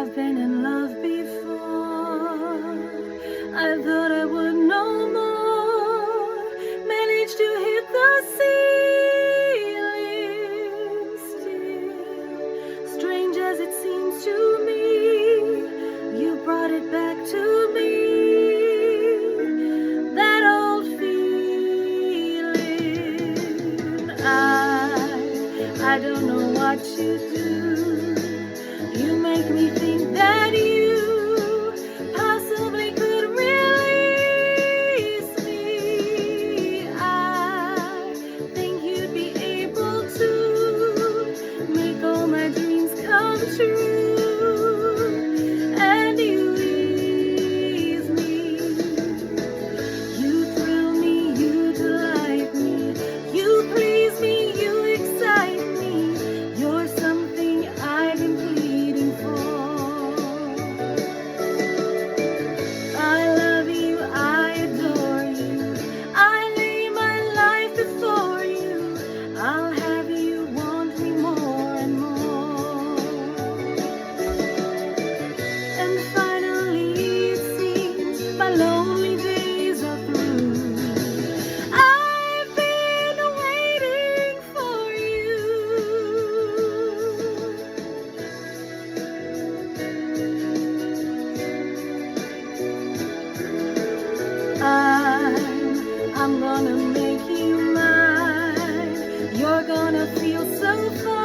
I've been in love before. I thought I would know more. Managed to hit the ceiling still. Strange as it seems to me, you brought it back to me. That old feeling. I don't know what you do. You make me think that you possibly could release me. I think you'd be able to make all my dreams come true. And you ease me. You thrill me, you delight me. You please me, you excite me. You're something I've been pleading for. I love you, I adore you. I lay my life before you. I'll have you want me more and more. And finally it seems my lonely days are through. I've been waiting for you. I'm gonna make you mine. You're gonna feel so fine.